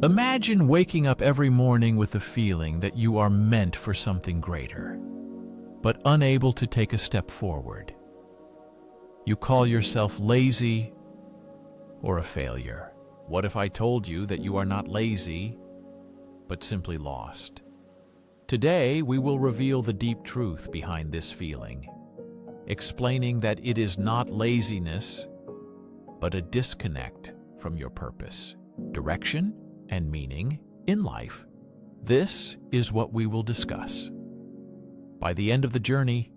Imagine waking up every morning with the feeling that you are meant for something greater, but unable to take a step forward. You call yourself lazy or a failure. What if I told you that you are not lazy, but simply lost? Today, we will reveal the deep truth behind this feeling, explaining that it is not laziness, but a disconnect from your purpose, direction, and meaning in life. This is what we will discuss. By the end of the journey,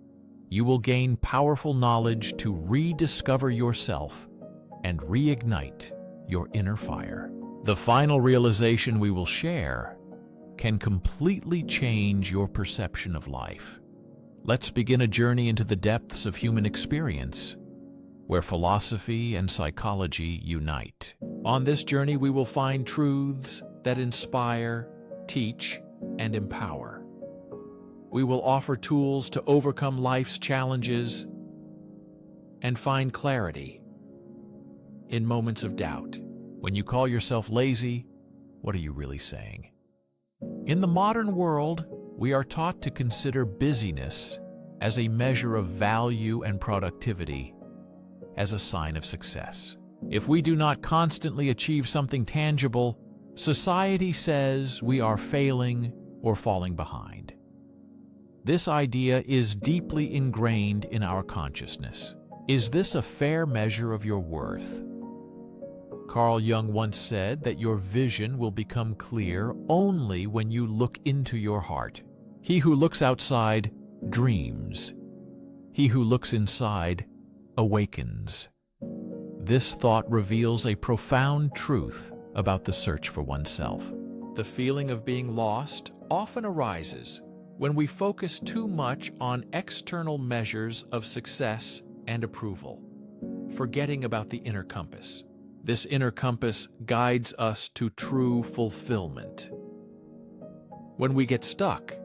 you will gain powerful knowledge to rediscover yourself and reignite your inner fire. The final realization we will share can completely change your perception of life. Let's begin a journey into the depths of human experience, where philosophy and psychology unite. On this journey, we will find truths that inspire, teach, and empower. We will offer tools to overcome life's challenges and find clarity in moments of doubt. When you call yourself lazy, what are you really saying? In the modern world, we are taught to consider busyness as a measure of value and productivity, as a sign of success. If we do not constantly achieve something tangible, society says we are failing or falling behind. This idea is deeply ingrained in our consciousness. Is this a fair measure of your worth? Carl Jung once said that your vision will become clear only when you look into your heart. He who looks outside dreams. He who looks inside awakens. This thought reveals a profound truth about the search for oneself. The feeling of being lost often arises when we focus too much on external measures of success and approval, forgetting about the inner compass. This inner compass guides us to true fulfillment. When we get stuck,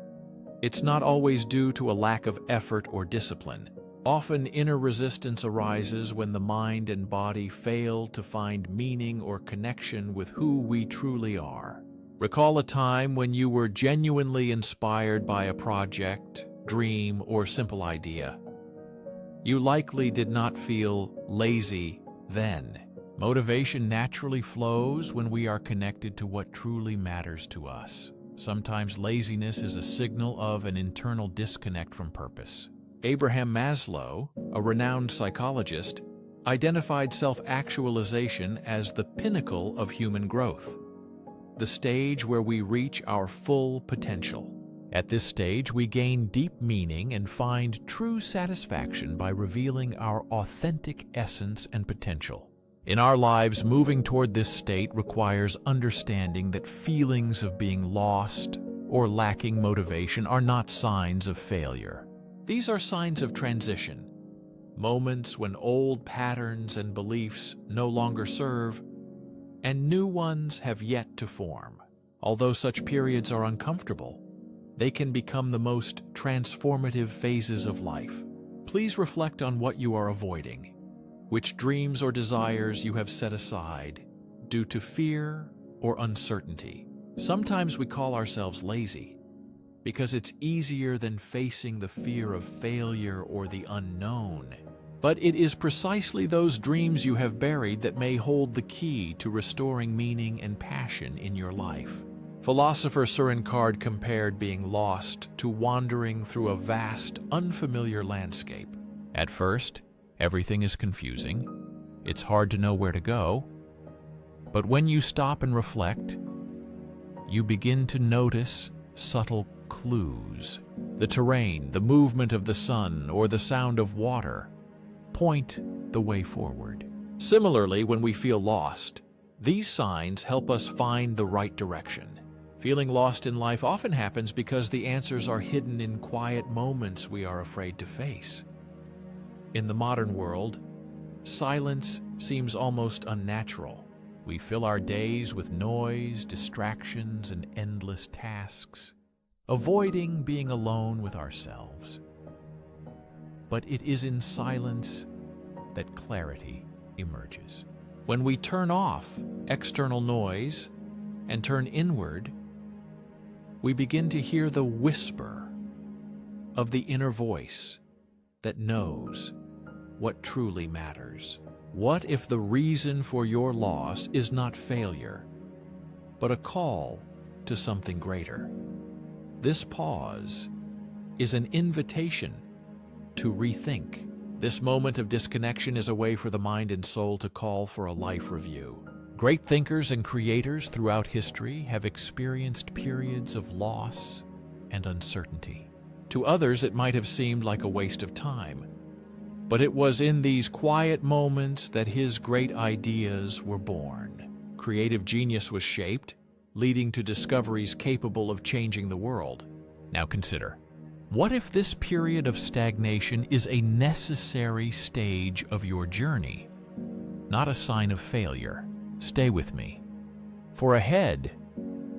it's not always due to a lack of effort or discipline. Often inner resistance arises when the mind and body fail to find meaning or connection with who we truly are. Recall a time when you were genuinely inspired by a project, dream, or simple idea. You likely did not feel lazy then. Motivation naturally flows when we are connected to what truly matters to us. Sometimes laziness is a signal of an internal disconnect from purpose. Abraham Maslow, a renowned psychologist, identified self-actualization as the pinnacle of human growth, the stage where we reach our full potential. At this stage, we gain deep meaning and find true satisfaction by revealing our authentic essence and potential. In our lives, moving toward this state requires understanding that feelings of being lost or lacking motivation are not signs of failure. These are signs of transition, moments when old patterns and beliefs no longer serve, and new ones have yet to form. Although such periods are uncomfortable, they can become the most transformative phases of life. Please reflect on what you are avoiding, which dreams or desires you have set aside due to fear or uncertainty. Sometimes we call ourselves lazy because it's easier than facing the fear of failure or the unknown. But it is precisely those dreams you have buried that may hold the key to restoring meaning and passion in your life. Philosopher Søren Kierkegaard compared being lost to wandering through a vast, unfamiliar landscape. At first, everything is confusing. It's hard to know where to go. But when you stop and reflect, you begin to notice subtle clues. The terrain, the movement of the sun, or the sound of water point the way forward. Similarly, when we feel lost, these signs help us find the right direction. Feeling lost in life often happens because the answers are hidden in quiet moments we are afraid to face. In the modern world, silence seems almost unnatural. We fill our days with noise, distractions, and endless tasks, avoiding being alone with ourselves. But it is in silence that clarity emerges. When we turn off external noise and turn inward, we begin to hear the whisper of the inner voice that knows what truly matters. What if the reason for your loss is not failure, but a call to something greater? This pause is an invitation to rethink. This moment of disconnection is a way for the mind and soul to call for a life review. Great thinkers and creators throughout history have experienced periods of loss and uncertainty. To others, it might have seemed like a waste of time, but it was in these quiet moments that his great ideas were born. Creative genius was shaped, leading to discoveries capable of changing the world. Now consider, what if this period of stagnation is a necessary stage of your journey, not a sign of failure? Stay with me, for ahead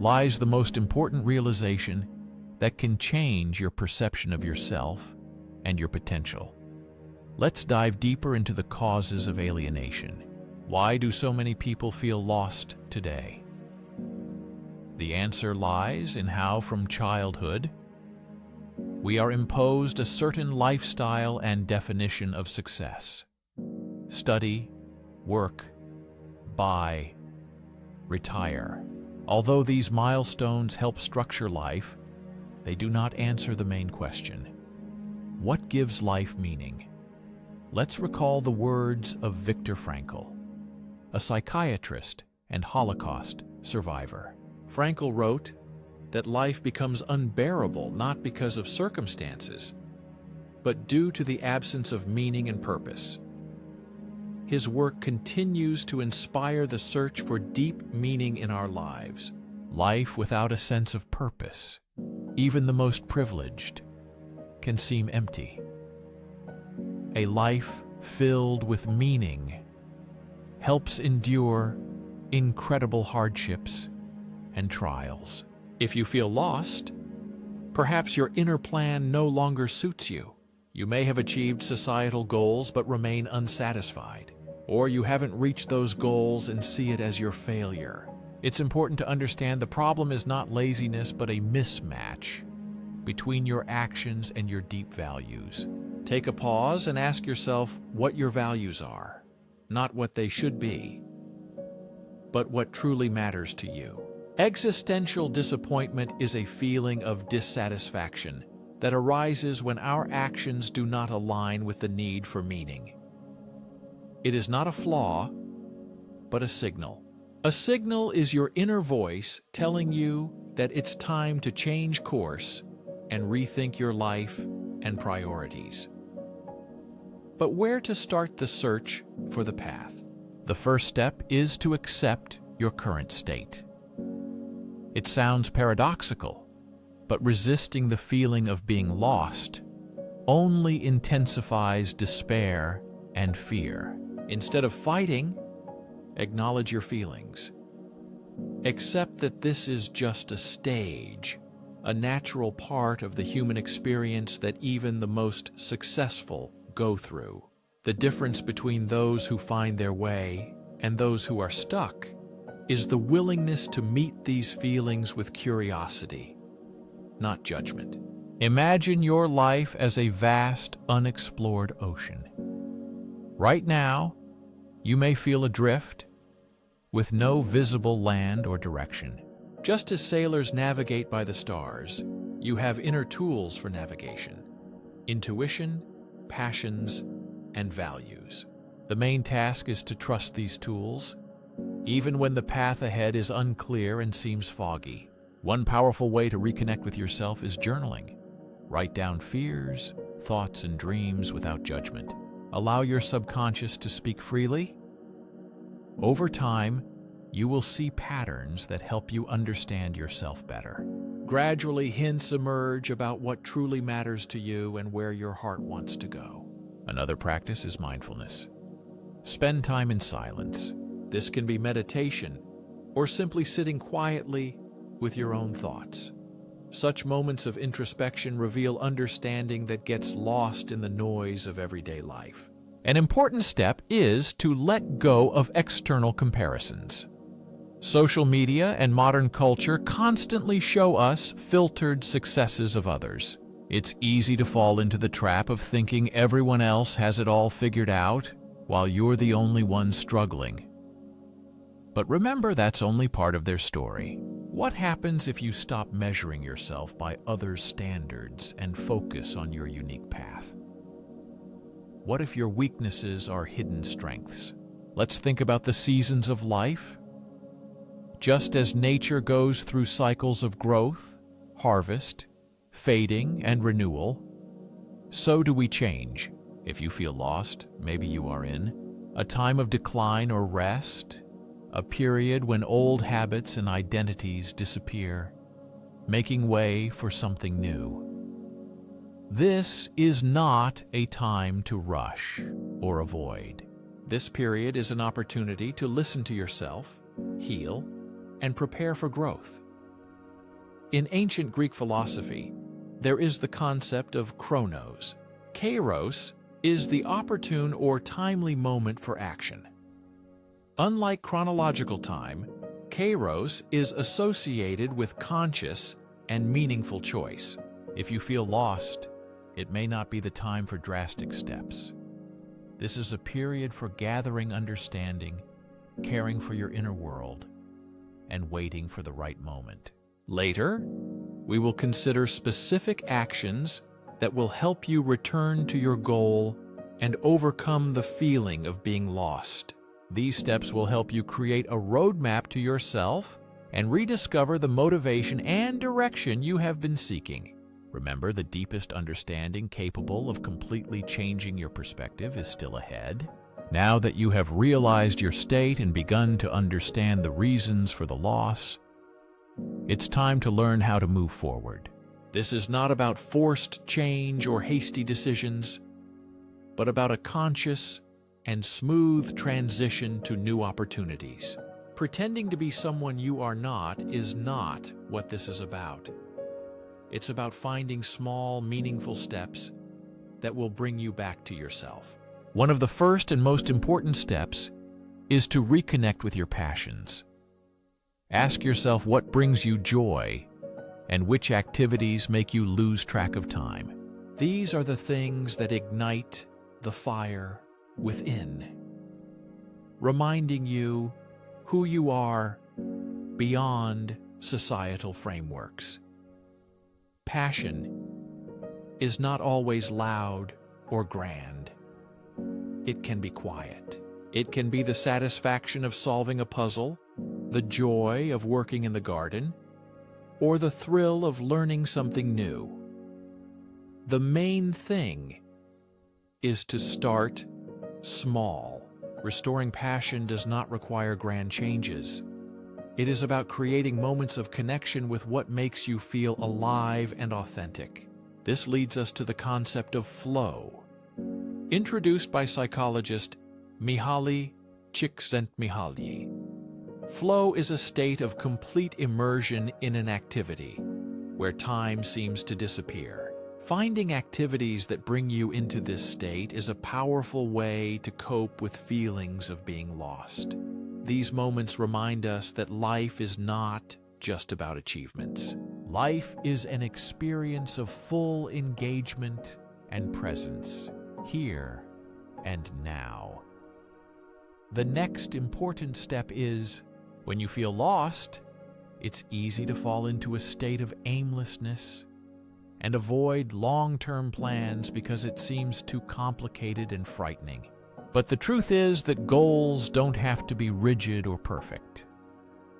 lies the most important realization that can change your perception of yourself and your potential. Let's dive deeper into the causes of alienation. Why do so many people feel lost today? The answer lies in how, from childhood, we are imposed a certain lifestyle and definition of success. Study, work, buy, retire. Although these milestones help structure life, they do not answer the main question. What gives life meaning? Let's recall the words of Viktor Frankl, a psychiatrist and Holocaust survivor. Frankl wrote that life becomes unbearable not because of circumstances, but due to the absence of meaning and purpose. His work continues to inspire the search for deep meaning in our lives. Life without a sense of purpose, even the most privileged, can seem empty. A life filled with meaning helps endure incredible hardships and trials. If you feel lost, perhaps your inner plan no longer suits you. You may have achieved societal goals but remain unsatisfied, or you haven't reached those goals and see it as your failure. It's important to understand the problem is not laziness but a mismatch between your actions and your deep values. Take a pause and ask yourself what your values are, not what they should be, but what truly matters to you. Existential disappointment is a feeling of dissatisfaction that arises when our actions do not align with the need for meaning. It is not a flaw, but a signal. A signal is your inner voice telling you that it's time to change course and rethink your life and priorities. But where to start the search for the path? The first step is to accept your current state. It sounds paradoxical, but resisting the feeling of being lost only intensifies despair and fear. Instead of fighting, acknowledge your feelings. Accept that this is just a stage, a natural part of the human experience that even the most successful go through. The difference between those who find their way and those who are stuck is the willingness to meet these feelings with curiosity, not judgment. Imagine your life as a vast, unexplored ocean. Right now, you may feel adrift, with no visible land or direction. Just as sailors navigate by the stars, you have inner tools for navigation: intuition, passions, and values. The main task is to trust these tools, even when the path ahead is unclear and seems foggy. One powerful way to reconnect with yourself is journaling. Write down fears, thoughts, and dreams without judgment. Allow your subconscious to speak freely. Over time, you will see patterns that help you understand yourself better. Gradually, hints emerge about what truly matters to you and where your heart wants to go. Another practice is mindfulness. Spend time in silence. This can be meditation or simply sitting quietly with your own thoughts. Such moments of introspection reveal understanding that gets lost in the noise of everyday life. An important step is to let go of external comparisons. Social media and modern culture constantly show us filtered successes of others. It's easy to fall into the trap of thinking everyone else has it all figured out, while you're the only one struggling. But remember, that's only part of their story. What happens if you stop measuring yourself by others' standards and focus on your unique path? What if your weaknesses are hidden strengths? Let's think about the seasons of life. Just as nature goes through cycles of growth, harvest, fading, and renewal, so do we change. If you feel lost, maybe you are in a time of decline or rest, a period when old habits and identities disappear, making way for something new. This is not a time to rush or avoid. This period is an opportunity to listen to yourself, heal, and prepare for growth. In ancient Greek philosophy, there is the concept of chronos. Kairos is the opportune or timely moment for action. Unlike chronological time, Kairos is associated with conscious and meaningful choice. If you feel lost, it may not be the time for drastic steps. This is a period for gathering understanding, caring for your inner world, and waiting for the right moment. Later, we will consider specific actions that will help you return to your goal and overcome the feeling of being lost. These steps will help you create a roadmap to yourself and rediscover the motivation and direction you have been seeking. Remember, the deepest understanding capable of completely changing your perspective is still ahead. Now that you have realized your state and begun to understand the reasons for the loss, it's time to learn how to move forward. This is not about forced change or hasty decisions, but about a conscious and smooth transition to new opportunities. Pretending to be someone you are not is not what this is about. It's about finding small, meaningful steps that will bring you back to yourself. One of the first and most important steps is to reconnect with your passions. Ask yourself what brings you joy and which activities make you lose track of time. These are the things that ignite the fire within, reminding you who you are beyond societal frameworks. Passion is not always loud or grand. It can be quiet. It can be the satisfaction of solving a puzzle, the joy of working in the garden, or the thrill of learning something new. The main thing is to start small. Restoring passion does not require grand changes. It is about creating moments of connection with what makes you feel alive and authentic. This leads us to the concept of flow, introduced by psychologist Mihaly Csikszentmihalyi. Flow is a state of complete immersion in an activity, where time seems to disappear. Finding activities that bring you into this state is a powerful way to cope with feelings of being lost. These moments remind us that life is not just about achievements. Life is an experience of full engagement and presence, here and now. The next important step is, when you feel lost, it's easy to fall into a state of aimlessness and avoid long-term plans because it seems too complicated and frightening. But the truth is that goals don't have to be rigid or perfect.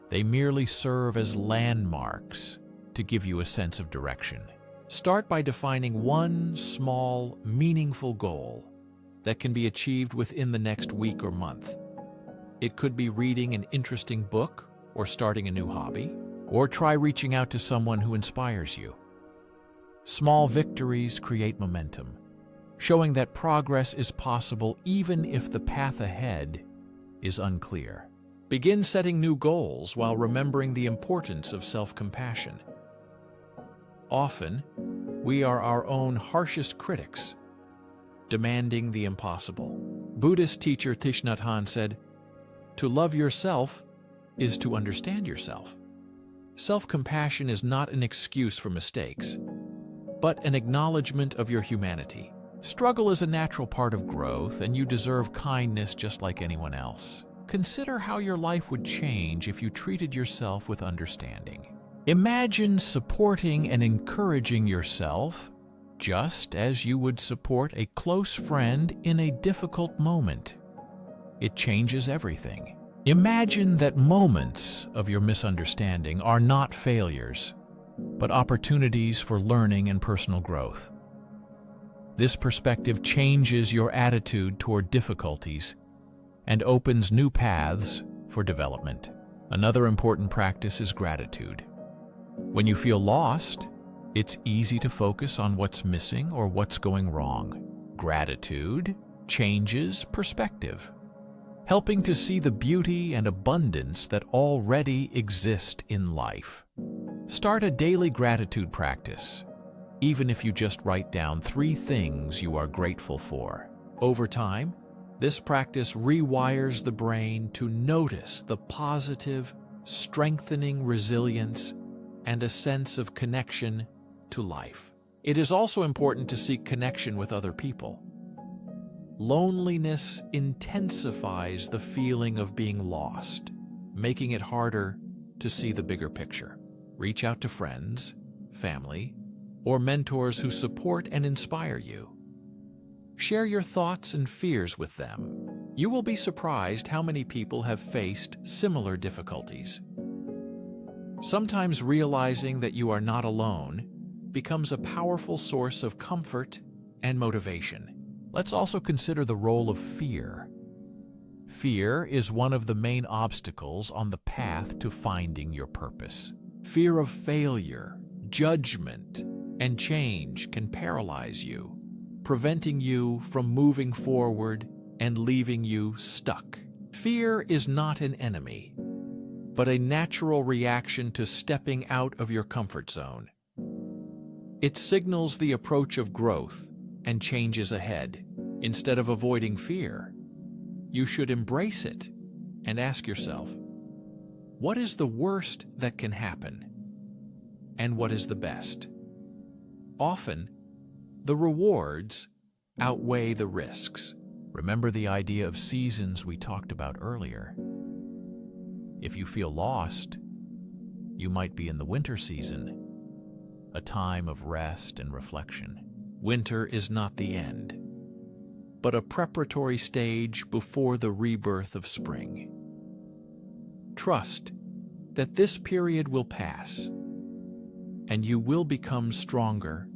They merely serve as landmarks to give you a sense of direction. Start by defining one small, meaningful goal that can be achieved within the next week or month. It could be reading an interesting book or starting a new hobby, or try reaching out to someone who inspires you. Small victories create momentum, showing that progress is possible even if the path ahead is unclear. Begin setting new goals while remembering the importance of self-compassion. Often, we are our own harshest critics, demanding the impossible. Buddhist teacher Thich Nhat Hanh said, "To love yourself is to understand yourself. Self-compassion is not an excuse for mistakes, but an acknowledgement of your humanity. Struggle is a natural part of growth, and you deserve kindness just like anyone else. Consider how your life would change if you treated yourself with understanding. Imagine supporting and encouraging yourself just as you would support a close friend in a difficult moment. It changes everything. Imagine that moments of your misunderstanding are not failures, but opportunities for learning and personal growth. This perspective changes your attitude toward difficulties and opens new paths for development. Another important practice is gratitude. When you feel lost, it's easy to focus on what's missing or what's going wrong. Gratitude changes perspective, helping to see the beauty and abundance that already exist in life. Start a daily gratitude practice, even if you just write down 3 things you are grateful for. Over time, this practice rewires the brain to notice the positive, strengthening resilience and a sense of connection to life. It is also important to seek connection with other people. Loneliness intensifies the feeling of being lost, making it harder to see the bigger picture. Reach out to friends, family, or mentors who support and inspire you. Share your thoughts and fears with them. You will be surprised how many people have faced similar difficulties. Sometimes realizing that you are not alone becomes a powerful source of comfort and motivation. Let's also consider the role of fear. Fear is one of the main obstacles on the path to finding your purpose. Fear of failure, judgment, and change can paralyze you, preventing you from moving forward and leaving you stuck. Fear is not an enemy, but a natural reaction to stepping out of your comfort zone. It signals the approach of growth and changes ahead. Instead of avoiding fear, you should embrace it and ask yourself, what is the worst that can happen? And what is the best? Often, the rewards outweigh the risks. Remember the idea of seasons we talked about earlier. If you feel lost, you might be in the winter season, a time of rest and reflection. Winter is not the end, but a preparatory stage before the rebirth of spring. Trust that this period will pass, and you will become stronger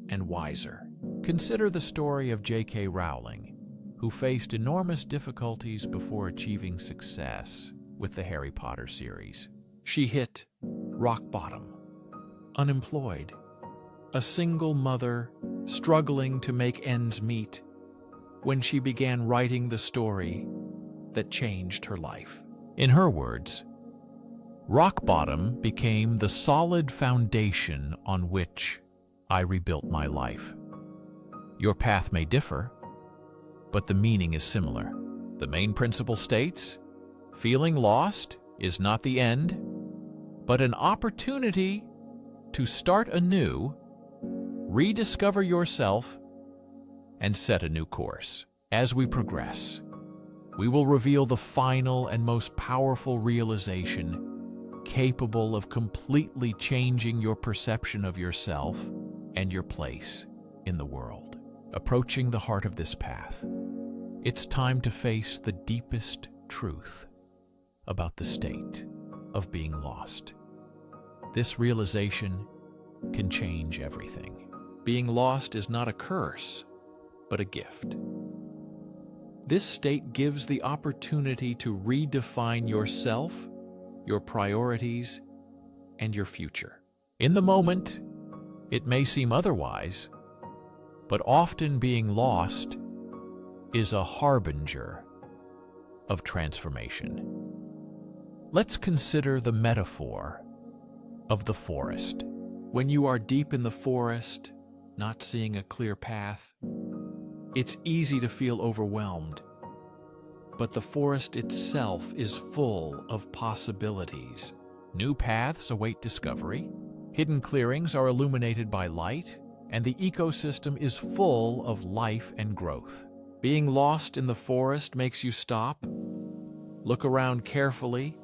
and wiser. Consider the story of J.K. Rowling, who faced enormous difficulties before achieving success with the Harry Potter series. She hit rock bottom, unemployed, a single mother struggling to make ends meet when she began writing the story that changed her life. In her words, rock bottom became the solid foundation on which I rebuilt my life. Your path may differ, but the meaning is similar. The main principle states, feeling lost is not the end, but an opportunity to start anew, rediscover yourself, and set a new course. As we progress, we will reveal the final and most powerful realization capable of completely changing your perception of yourself and your place in the world. Approaching the heart of this path, it's time to face the deepest truth about the state of being lost. This realization can change everything. Being lost is not a curse, but a gift. This state gives the opportunity to redefine yourself, your priorities, and your future. In the moment, it may seem otherwise, but often being lost is a harbinger of transformation. Let's consider the metaphor of the forest. When you are deep in the forest, not seeing a clear path, it's easy to feel overwhelmed. but the forest itself is full of possibilities. New paths await discovery, hidden clearings are illuminated by light, and the ecosystem is full of life and growth. Being lost in the forest makes you stop, look around carefully,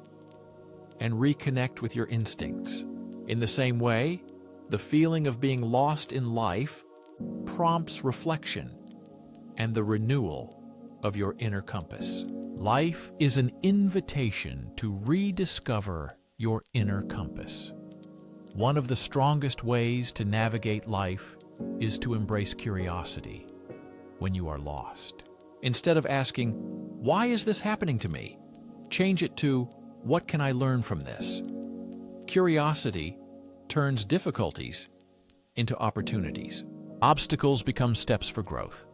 and reconnect with your instincts. In the same way, the feeling of being lost in life prompts reflection and the renewal of your inner compass. Life is an invitation to rediscover your inner compass. One of the strongest ways to navigate life is to embrace curiosity when you are lost. Instead of asking, "Why is this happening to me?" change it to, "What can I learn from this?" Curiosity turns difficulties into opportunities. Obstacles become steps for growth.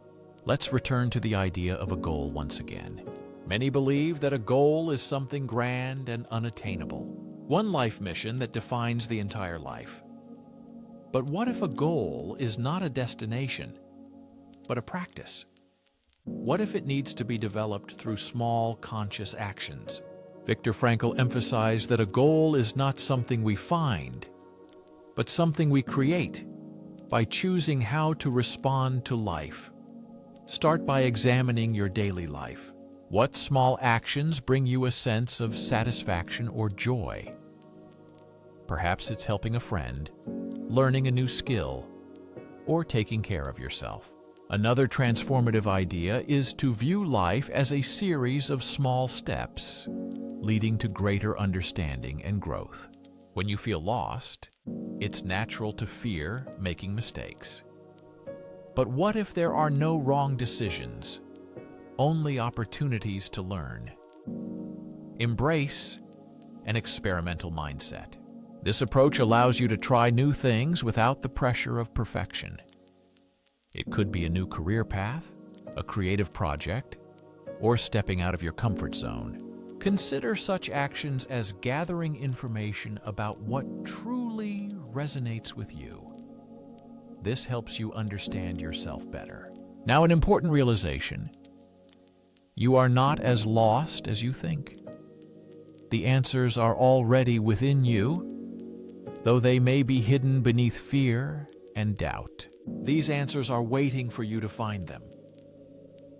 Let's return to the idea of a goal once again. Many believe that a goal is something grand and unattainable, one life mission that defines the entire life. But what if a goal is not a destination, but a practice? What if it needs to be developed through small, conscious actions? Viktor Frankl emphasized that a goal is not something we find, but something we create by choosing how to respond to life. Start by examining your daily life. What small actions bring you a sense of satisfaction or joy? Perhaps it's helping a friend, learning a new skill, or taking care of yourself. Another transformative idea is to view life as a series of small steps, leading to greater understanding and growth. When you feel lost, it's natural to fear making mistakes. But what if there are no wrong decisions, only opportunities to learn? Embrace an experimental mindset. This approach allows you to try new things without the pressure of perfection. It could be a new career path, a creative project, or stepping out of your comfort zone. Consider such actions as gathering information about what truly resonates with you. This helps you understand yourself better. Now, an important realization. You are not as lost as you think. The answers are already within you, though they may be hidden beneath fear and doubt. These answers are waiting for you to find them.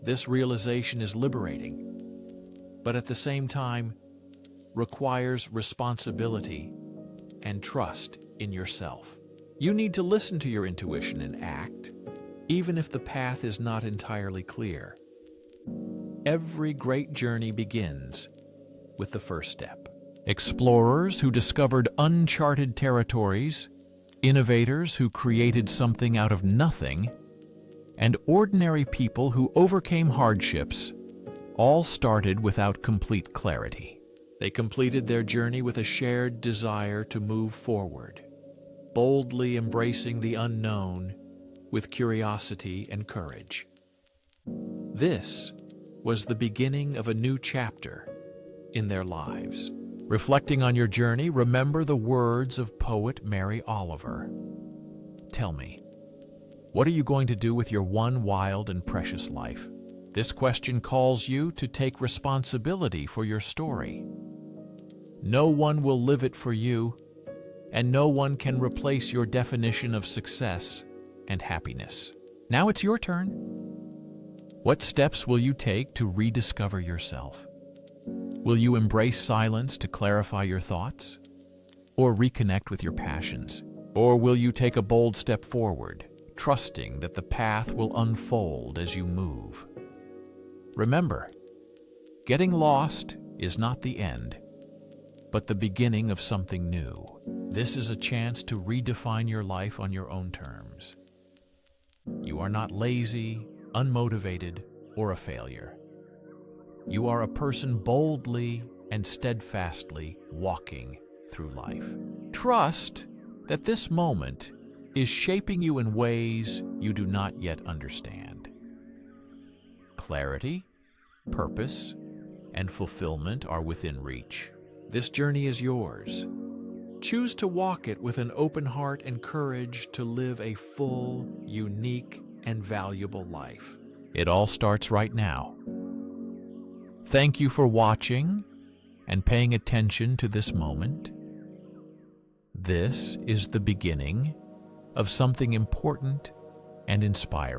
This realization is liberating, but at the same time requires responsibility and trust in yourself. You need to listen to your intuition and act, even if the path is not entirely clear. Every great journey begins with the first step. Explorers who discovered uncharted territories, innovators who created something out of nothing, and ordinary people who overcame hardships all started without complete clarity. They completed their journey with a shared desire to move forward, boldly embracing the unknown with curiosity and courage. This was the beginning of a new chapter in their lives. Reflecting on your journey, remember the words of poet Mary Oliver. Tell me, what are you going to do with your one wild and precious life? This question calls you to take responsibility for your story. No one will live it for you, and no one can replace your definition of success and happiness. Now it's your turn. What steps will you take to rediscover yourself? Will you embrace silence to clarify your thoughts? Or reconnect with your passions? Or will you take a bold step forward, trusting that the path will unfold as you move? Remember, getting lost is not the end, but the beginning of something new. This is a chance to redefine your life on your own terms. You are not lazy, unmotivated, or a failure. You are a person boldly and steadfastly walking through life. Trust that this moment is shaping you in ways you do not yet understand. Clarity, purpose, and fulfillment are within reach. This journey is yours. Choose to walk it with an open heart and courage to live a full, unique, and valuable life. It all starts right now. Thank you for watching and paying attention to this moment. This is the beginning of something important and inspiring.